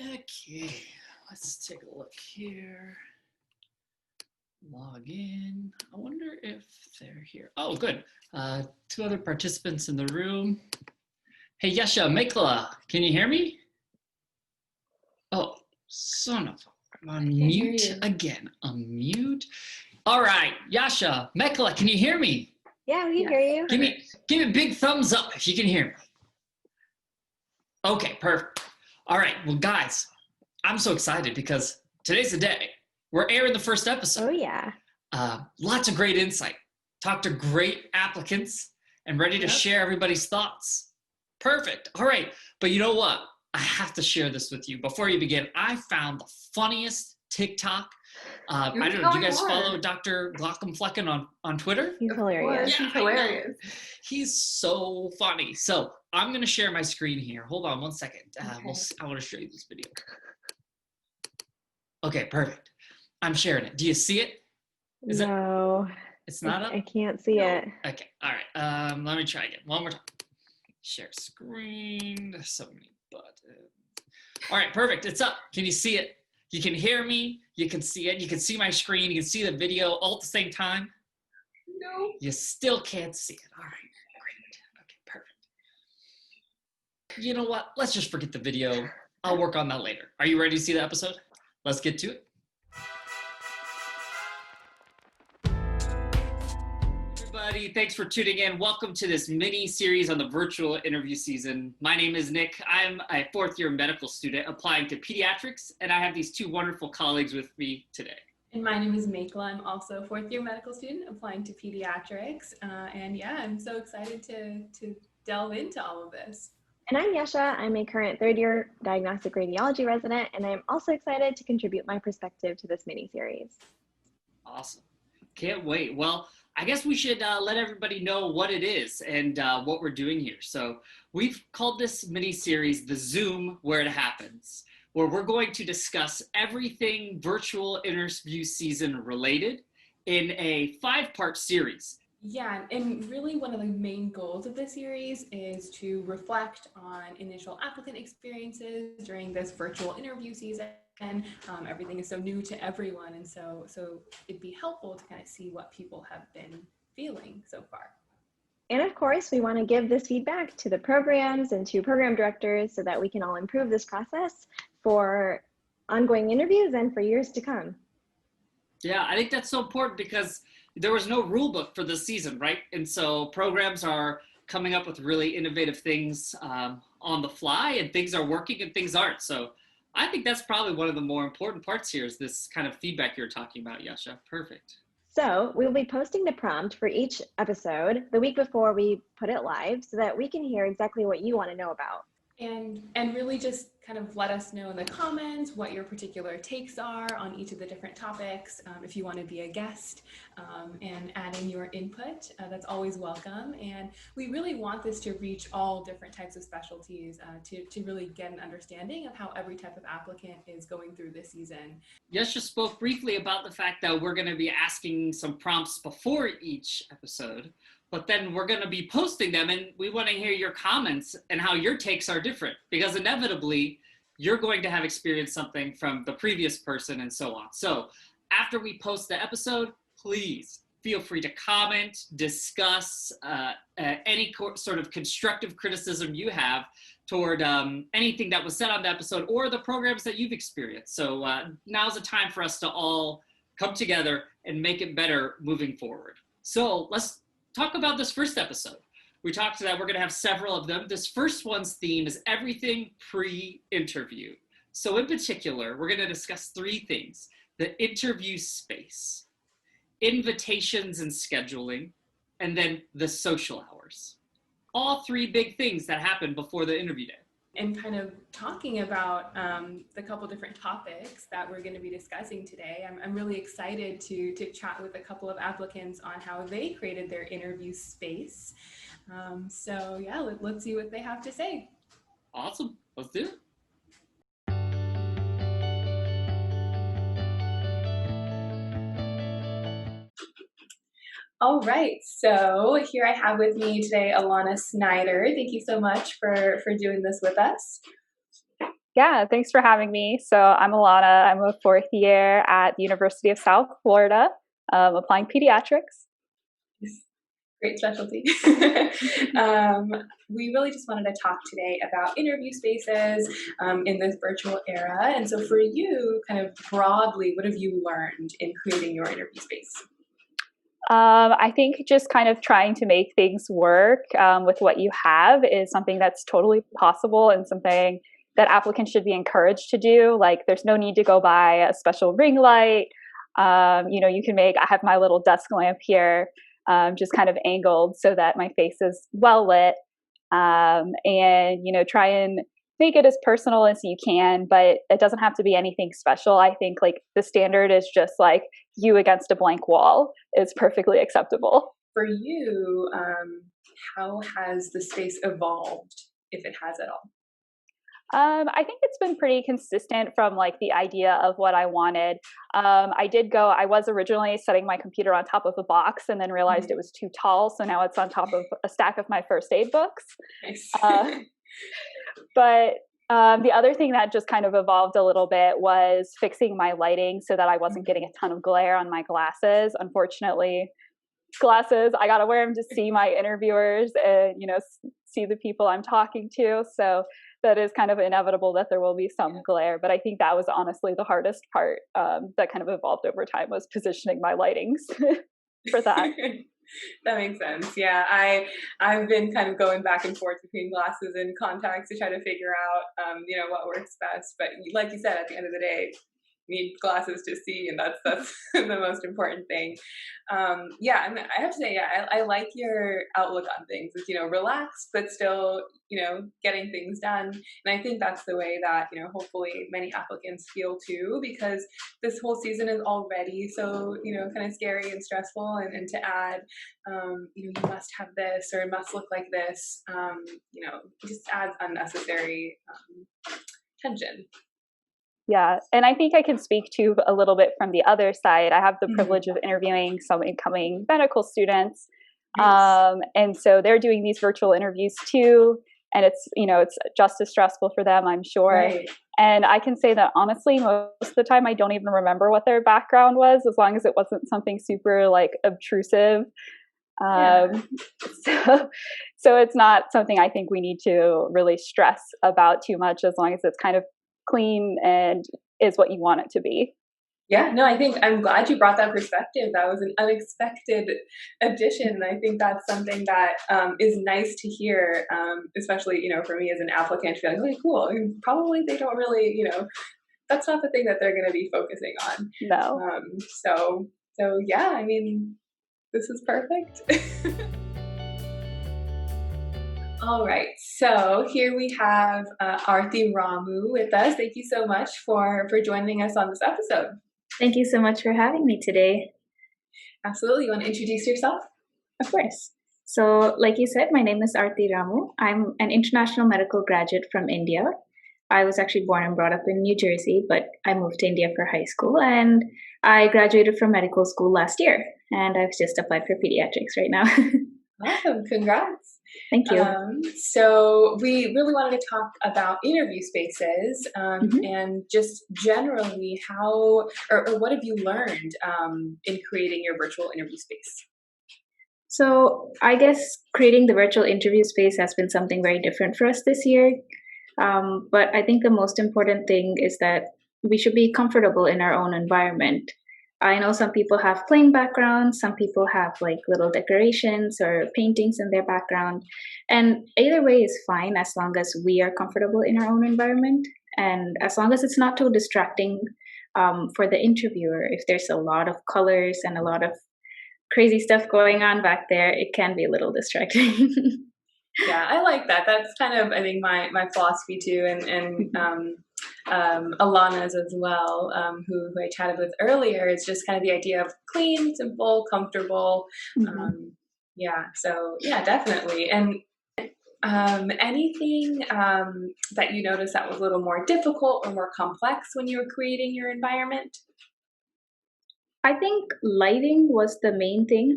Okay, let's take a look here. Log in. I wonder if they're here. Oh, good. Two other participants in the room. Hey, Yasha, Mekala, can you hear me? Oh, son of a... I'm on mute again. Unmute. All right, Yasha, Mekala, can you hear me? Yeah, we can hear you. Give me a big thumbs up if you can hear me. Okay, perfect. All right, well, guys, I'm so excited because today's the day. We're airing the first episode. Oh, yeah. Lots of great insight. Talked to great applicants and ready to share everybody's thoughts. Perfect. All right, but you know what? I have to share this with you. Before you begin, I found the funniest TikTok. I don't know, do you guys follow Dr. Glockenflecken on Twitter? He's hilarious. Yeah, he's hilarious. He's so funny. So I'm going to share my screen here. Hold on one second. I want to show you this video. Okay, perfect. I'm sharing it. Do you see it? No. It's not up? I can't see it. Okay, all right. Let me try again. One more time. Share screen. There's so many buttons. All right, perfect. It's up. Can you see it? You can hear me. You can see it. You can see my screen. You can see the video all at the same time. No. You still can't see it. All right, great. Okay, perfect. You know what? Let's just forget the video. I'll work on that later. Are you ready to see the episode? Let's get to it. Everybody, thanks for tuning in. Welcome to this mini series on the virtual interview season. My name is Nick. I'm a fourth-year medical student applying to pediatrics, and I have these two wonderful colleagues with me today. And my name is Mekala. I'm also a fourth-year medical student applying to pediatrics. And yeah, I'm so excited to delve into all of this. And I'm Yasha. I'm a current third-year diagnostic radiology resident, and I'm also excited to contribute my perspective to this mini-series. Awesome. Can't wait. Well, I guess we should let everybody know what it is and what we're doing here. So we've called this mini-series The Zoom Where It Happens, where we're going to discuss everything virtual interview season related in a 5-part series. Yeah, and really one of the main goals of this series is to reflect on initial applicant experiences during this virtual interview season. Everything is so new to everyone, and so it'd be helpful to kind of see what people have been feeling so far. And of course, we want to give this feedback to the programs and to program directors so that we can all improve this process for ongoing interviews and for years to come. Yeah, I think that's so important because there was no rule book for this season, right? And so programs are coming up with really innovative things on the fly, and things are working and things aren't. So I think that's probably one of the more important parts here is this kind of feedback you're talking about, Yasha. Perfect. So we'll be posting the prompt for each episode the week before we put it live so that we can hear exactly what you want to know about. And really just kind of let us know in the comments what your particular takes are on each of the different topics. If you want to be a guest and add in your input, that's always welcome. And we really want this to reach all different types of specialties to really get an understanding of how every type of applicant is going through this season. Yasha spoke briefly about the fact that we're going to be asking some prompts before each episode, but then we're going to be posting them, and we want to hear your comments and how your takes are different, because inevitably you're going to have experienced something from the previous person and so on. So after we post the episode, please feel free to comment, discuss any sort of constructive criticism you have toward anything that was said on the episode or the programs that you've experienced. So now's the time for us to all come together and make it better moving forward. So let's talk about this first episode. We talked that we're going to have several of them. This first one's theme is everything pre-interview. So in particular, we're going to discuss 3 things: the interview space, invitations and scheduling, and then the social hours. All 3 big things that happen before the interview day. And kind of talking about the couple different topics that we're going to be discussing today. I'm really excited to chat with a couple of applicants on how they created their interview space. So yeah, let's see what they have to say. Awesome, let's do it. All right, so here I have with me today Alana Snyder. Thank you so much for doing this with us. Yeah, thanks for having me. So I'm Alana. I'm a fourth year at the University of South Florida, applying pediatrics. Great specialty. um, we really just wanted to talk today about interview spaces in this virtual era. And so for you, kind of broadly, what have you learned in creating your interview space? I think just kind of trying to make things work with what you have is something that's totally possible and something that applicants should be encouraged to do. Like, there's no need to go buy a special ring light. You can I have my little desk lamp here, just kind of angled so that my face is well lit. Try and make it as personal as you can, but it doesn't have to be anything special. I think like the standard is just like you against a blank wall is perfectly acceptable. For you, how has the space evolved, if it has at all? I think it's been pretty consistent from like the idea of what I wanted. I was originally setting my computer on top of a box and then realized it was too tall. So now it's on top of a stack of my first aid books. Nice. But the other thing that just kind of evolved a little bit was fixing my lighting so that I wasn't getting a ton of glare on my glasses. Unfortunately, glasses, I got to wear them to see my interviewers and, see the people I'm talking to. So that is kind of inevitable that there will be some glare. But I think that was honestly the hardest part that kind of evolved over time, was positioning my lightings for that. That makes sense. Yeah, I've been kind of going back and forth between glasses and contacts to try to figure out, what works best. But like you said, at the end of the day, you need glasses to see, and that's the most important thing. I have to say, I like your outlook on things. It's relaxed, but still getting things done. And I think that's the way that hopefully many applicants feel too, because this whole season is already so kind of scary and stressful, and to add you must have this or it must look like this, just adds unnecessary tension. Yeah, and I think I can speak to a little bit from the other side. I have the privilege of interviewing some incoming medical students. Nice. And so they're doing these virtual interviews too. And it's just as stressful for them, I'm sure. Right. And I can say that honestly, most of the time, I don't even remember what their background was, as long as it wasn't something super like obtrusive. So it's not something I think we need to really stress about too much, as long as it's kind of clean and is what you want it to be. Yeah, no, I think I'm glad you brought that perspective. That was an unexpected addition. I think that's something that is nice to hear, especially, for me as an applicant, feeling really cool. And probably they don't really, that's not the thing that they're going to be focusing on. No. So yeah, I mean, this is perfect. All right, so here we have Arti Ramu with us. Thank you so much for joining us on this episode. Thank you so much for having me today. Absolutely. You want to introduce yourself? Of course. So, like you said, my name is Arti Ramu. I'm an international medical graduate from India. I was actually born and brought up in New Jersey, but I moved to India for high school, and I graduated from medical school last year, and I've just applied for pediatrics right now. Awesome. Congrats. Thank you. So we really wanted to talk about interview spaces and just generally how, or what have you learned in creating your virtual interview space? So I guess creating the virtual interview space has been something very different for us this year. But I think the most important thing is that we should be comfortable in our own environment. I know some people have plain backgrounds, some people have like little decorations or paintings in their background. And either way is fine as long as we are comfortable in our own environment. And as long as it's not too distracting for the interviewer. If there's a lot of colors and a lot of crazy stuff going on back there, it can be a little distracting. Yeah, I like that. That's kind of, I think, my philosophy too, and Alana's as well, who I chatted with earlier, is just kind of the idea of clean, simple, comfortable. So definitely. And anything that you noticed that was a little more difficult or more complex when you were creating your environment? I think lighting was the main thing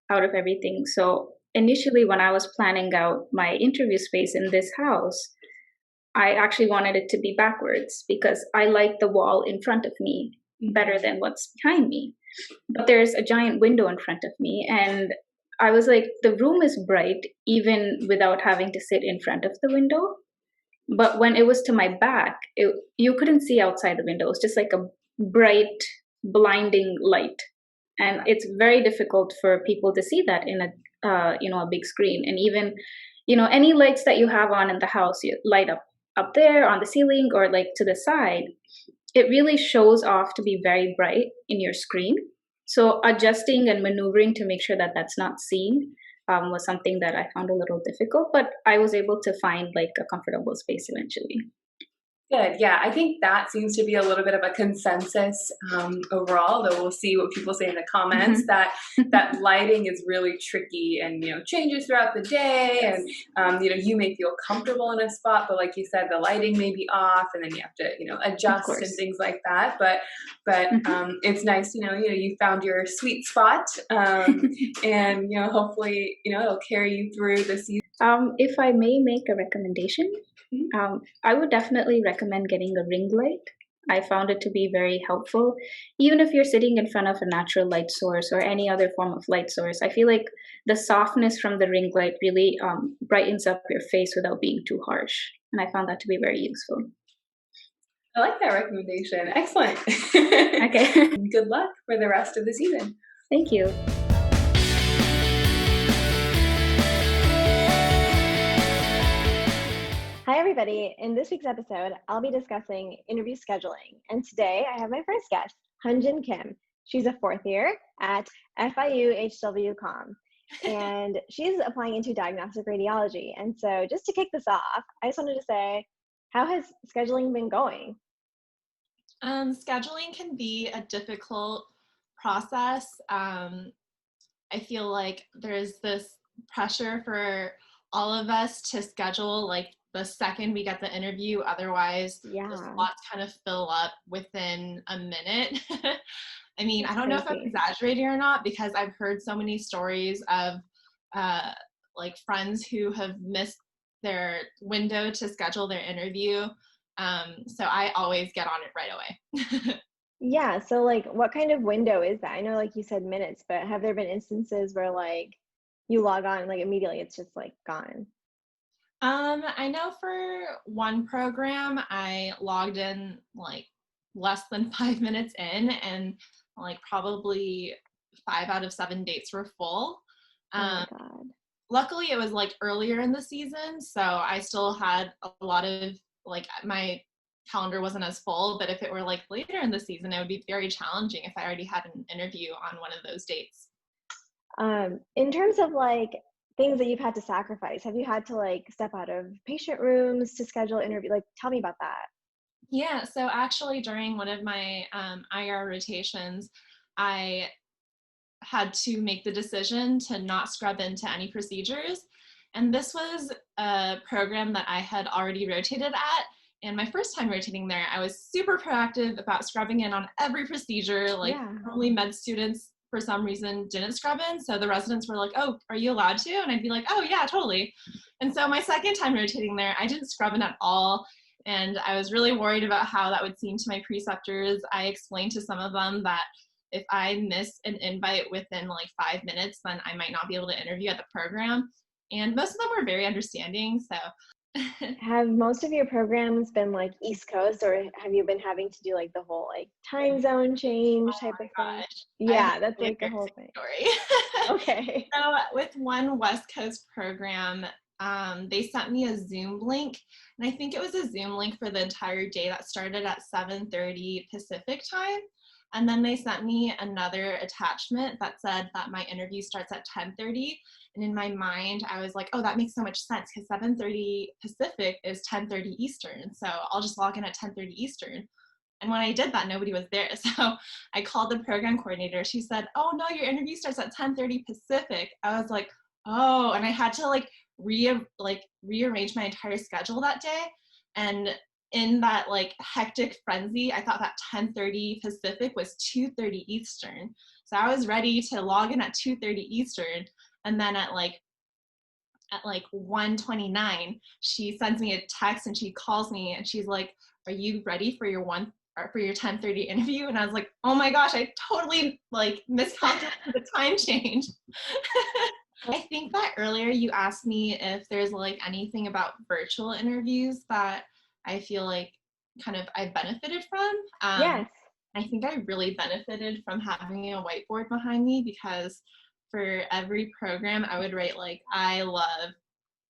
out of everything. So initially, when I was planning out my interview space in this house, I actually wanted it to be backwards because I like the wall in front of me better than what's behind me. But there's a giant window in front of me, and I was like, the room is bright even without having to sit in front of the window. But when it was to my back, you couldn't see outside the window. It was just like a bright, blinding light, and it's very difficult for people to see that in a big screen. And even any lights that you have on in the house, you light up there on the ceiling or like to the side, it really shows off to be very bright in your screen. So adjusting and maneuvering to make sure that that's not seen was something that I found a little difficult, but I was able to find like a comfortable space eventually. Good. Yeah, I think that seems to be a little bit of a consensus overall, though we'll see what people say in the comments, that lighting is really tricky and, changes throughout the day. And, you may feel comfortable in a spot, but like you said, the lighting may be off and then you have to, adjust and things like that. But it's nice, you found your sweet spot and, hopefully, it'll carry you through the season. If I may make a recommendation, I would definitely recommend getting a ring light. I found it to be very helpful. Even if you're sitting in front of a natural light source or any other form of light source, I feel like the softness from the ring light really brightens up your face without being too harsh. And I found that to be very useful. I like that recommendation. Excellent. Okay. Good luck for the rest of the season. Thank you. Hi, everybody. In this week's episode, I'll be discussing interview scheduling. And today I have my first guest, Hunjin Kim. She's a fourth year at FIU HW.com, and she's applying into diagnostic radiology. And so just to kick this off, I just wanted to say, how has scheduling been going? Scheduling can be a difficult process. I feel like there's this pressure for all of us to schedule like the second we get the interview, otherwise the slots kind of fill up within a minute. I mean, I don't know if I'm exaggerating or not, because I've heard so many stories of like friends who have missed their window to schedule their interview. So I always get on it right away. Yeah, so like what kind of window is that? I know like you said minutes, but have there been instances where like you log on and like immediately it's just like gone? I know for one program, I logged in like less than 5 minutes in, and like probably 5 out of 7 dates were full. Oh my God. Luckily, it was like earlier in the season, so I still had a lot of like my calendar wasn't as full. But if it were like later in the season, it would be very challenging if I already had an interview on one of those dates. In terms of like things that you've had to sacrifice, have you had to like step out of patient rooms to schedule interview? Like, tell me about that. Yeah, so actually during one of my IR rotations, I had to make the decision to not scrub into any procedures. And this was a program that I had already rotated at. And my first time rotating there, I was super proactive about scrubbing in on every procedure. Like normally med students, for some reason, didn't scrub in. So the residents were like, oh, are you allowed to? And I'd be like, oh yeah, totally. And so my second time rotating there, I didn't scrub in at all. And I was really worried about how that would seem to my preceptors. I explained to some of them that if I miss an invite within like 5 minutes, then I might not be able to interview at the program. And most of them were very understanding. So have most of your programs been like East Coast, or have you been having to do like the whole like time zone change type of thing? Yeah, that's like the whole thing. Story. Okay. So with one West Coast program, they sent me a Zoom link, and I think it was a Zoom link for the entire day that started at 7:30 Pacific time. And then they sent me another attachment that said that my interview starts at 10:30. And in my mind, I was like, oh, that makes so much sense because 7:30 Pacific is 10:30 Eastern. So I'll just log in at 10:30 Eastern. And when I did that, nobody was there. So I called the program coordinator. She said, oh, no, your interview starts at 10:30 Pacific. I was like, oh, and I had to like rearrange my entire schedule that day. And in that like hectic frenzy, I thought that 10:30 Pacific was 2:30 Eastern. So I was ready to log in at 2:30 Eastern. And then at like at like 1:29, she sends me a text and she calls me and she's like, "Are you ready for your 10:30 interview?" And I was like, "Oh my gosh, I totally like miscalculated the time change." I think that earlier you asked me if there's like anything about virtual interviews that I feel like kind of I benefited from. Yes. I think I really benefited from having a whiteboard behind me, because for every program I would write like, "I love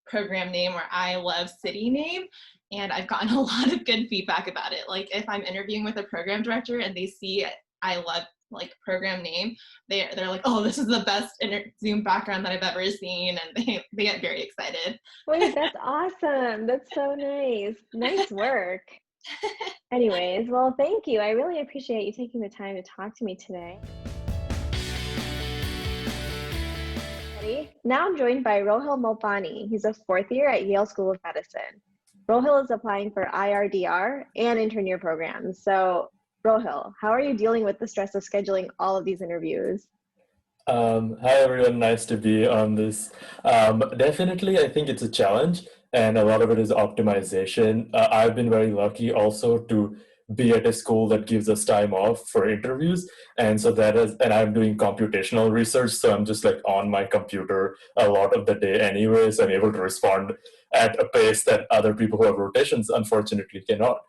program name" or "I love city name." And I've gotten a lot of good feedback about it. Like if I'm interviewing with a program director and they see "I love" like program name, they're like, "Oh, this is the best Zoom background that I've ever seen," and they get very excited. Wait, that's awesome. That's so nice. Nice work. Anyways, well, thank you. I really appreciate you taking the time to talk to me today. Now I'm joined by Rohil Mopani. He's a 4th year at Yale School of Medicine. Rohil is applying for IRDR and intern year programs. So, Rohil, how are you dealing with the stress of scheduling all of these interviews? Hi everyone, nice to be on this. Definitely, I think it's a challenge, and a lot of it is optimization. I've been very lucky also to be at a school that gives us time off for interviews, and so and I'm doing computational research, so I'm just like on my computer a lot of the day anyway, so I'm able to respond at a pace that other people who have rotations unfortunately cannot.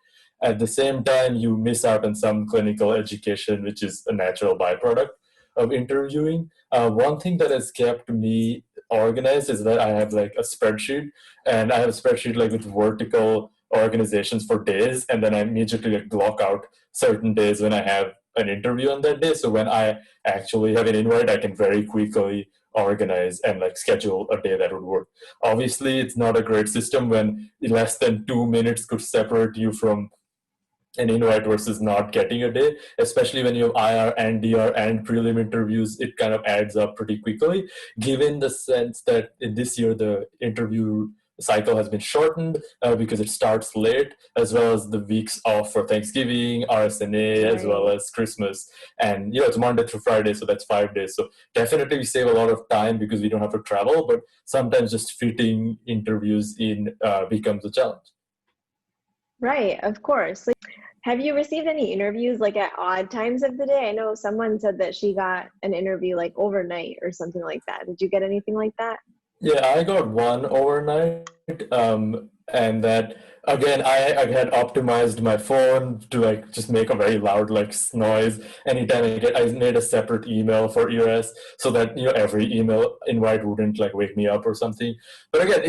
At the same time, you miss out on some clinical education, which is a natural byproduct of interviewing. One thing that has kept me organized is that I have like a spreadsheet, and I have a spreadsheet like with vertical organizations for days, and then I immediately like block out certain days when I have an interview on that day. So when I actually have an invite, I can very quickly organize and like schedule a day that would work. Obviously, it's not a great system when less than 2 minutes could separate you from an invite versus not getting a day, especially when you have IR and DR and prelim interviews. It kind of adds up pretty quickly, given the sense that in this year the interview cycle has been shortened because it starts late, as well as the weeks off for Thanksgiving, RSNA, as well as Christmas. And it's Monday through Friday, so that's 5 days. So definitely we save a lot of time because we don't have to travel, but sometimes just fitting interviews in becomes a challenge. Right, of course. Have you received any interviews like at odd times of the day? I know someone said that she got an interview like overnight or something like that. Did you get anything like that? Yeah, I got one overnight, and that again, I had optimized my phone to like just make a very loud like noise anytime I made a separate email for ERS so that every email invite wouldn't like wake me up or something. But again,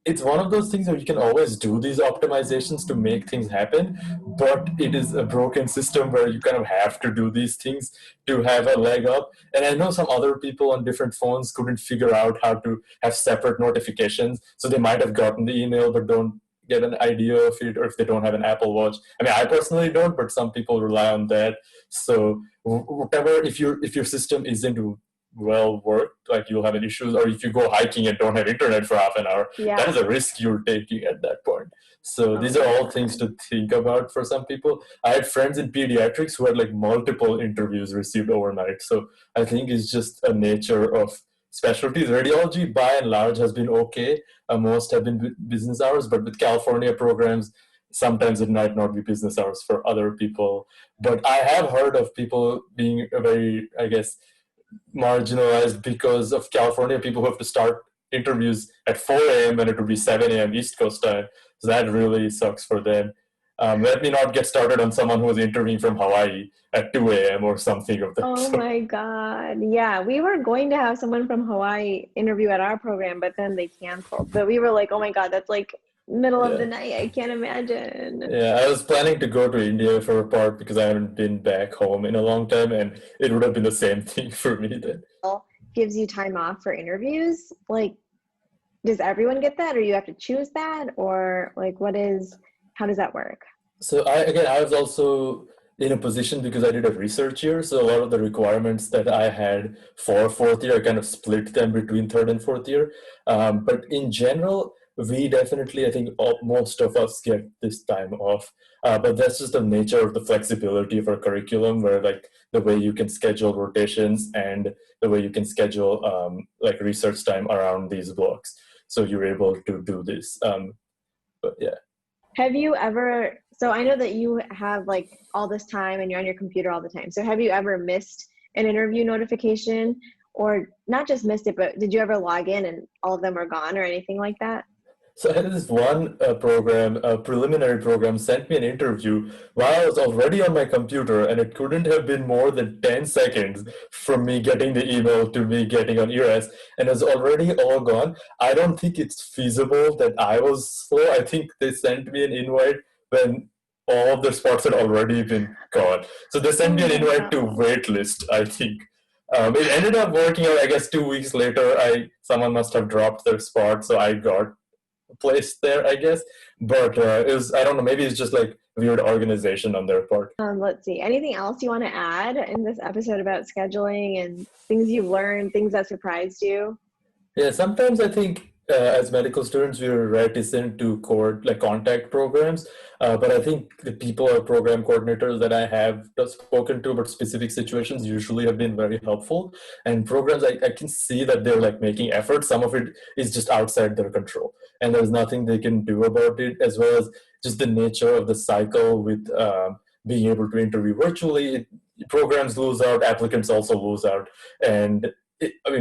it's one of those things where you can always do these optimizations to make things happen, but it is a broken system where you kind of have to do these things to have a leg up. And I know some other people on different phones couldn't figure out how to have separate notifications, so they might have gotten the email but don't get an idea of it, or if they don't have an Apple Watch. I mean, I personally don't, but some people rely on that. So whatever, if your system isn't well worked, like you'll have an issue, or if you go hiking and don't have internet for half an hour, that is a risk you're taking at that point. So these are all things to think about for some people. I had friends in pediatrics who had like multiple interviews received overnight. So I think it's just a nature of specialties. Radiology by and large has been okay. Most have been business hours, but with California programs, sometimes it might not be business hours for other people. But I have heard of people being very, I guess, marginalized because of California people who have to start interviews at 4 a.m. and it would be 7 a.m. East Coast time. So that really sucks for them. Let me not get started on someone who was interviewing from Hawaii at 2 a.m. or something of that Oh sort. my God. Yeah, we were going to have someone from Hawaii interview at our program, but then they canceled. But we were like, oh my God, that's like middle of the night. I can't imagine. Yeah, I was planning to go to India for a part because I haven't been back home in a long time, and it would have been the same thing for me then. Gives you time off for interviews? Like, does everyone get that, or you have to choose that, or like how does that work? So I was also in a position because I did a research year, so a lot of the requirements that I had for 4th year, I kind of split them between 3rd and 4th year. But in general, we definitely, I think most of us get this time off. But that's just the nature of the flexibility of our curriculum, where like the way you can schedule rotations and the way you can schedule like research time around these blocks. so you're able to do this. But yeah. Have you ever, so I know that you have like all this time and you're on your computer all the time. So have you ever missed an interview notification, or not just missed it, but did you ever log in and all of them are gone or anything like that? So I had this one program, a preliminary program, sent me an interview while I was already on my computer, and it couldn't have been more than 10 seconds from me getting the email to me getting on ERS, and it was already all gone. I don't think it's feasible that I was slow. I think they sent me an invite when all of their spots had already been gone. So they sent me an invite to waitlist, I think. It ended up working out, I guess 2 weeks later. Someone must have dropped their spot, so I got placed there, I guess. But it was, I don't know, maybe it's just like weird organization on their part. Let's see. Anything else you want to add in this episode about scheduling and things you've learned, things that surprised you? Yeah, sometimes I think as medical students we're reticent to contact programs, but I think the people or program coordinators that I have spoken to about specific situations usually have been very helpful. And programs, I can see that they're like making efforts. Some of it is just outside their control, and there's nothing they can do about it, as well as just the nature of the cycle with being able to interview virtually. Programs lose out, applicants also lose out, and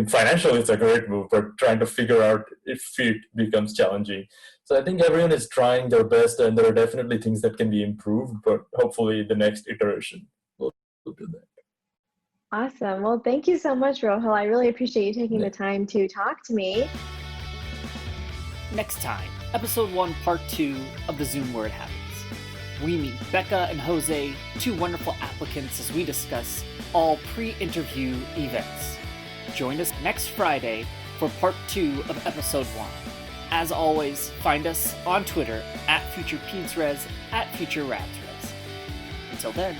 financially it's a great move, but trying to figure out if it becomes challenging. So I think everyone is trying their best, and there are definitely things that can be improved, but hopefully the next iteration will do that. Awesome. Well, thank you so much, Rohil. I really appreciate you taking the time to talk to me. Next time, episode 1, part 2 of the Zoom Word Habits. We meet Becca and Jose, 2 wonderful applicants, as we discuss all pre-interview events. Join us next Friday for part 2 of episode 1. As always, find us on Twitter @FuturePedsRes, @FutureRadsRes. Until then,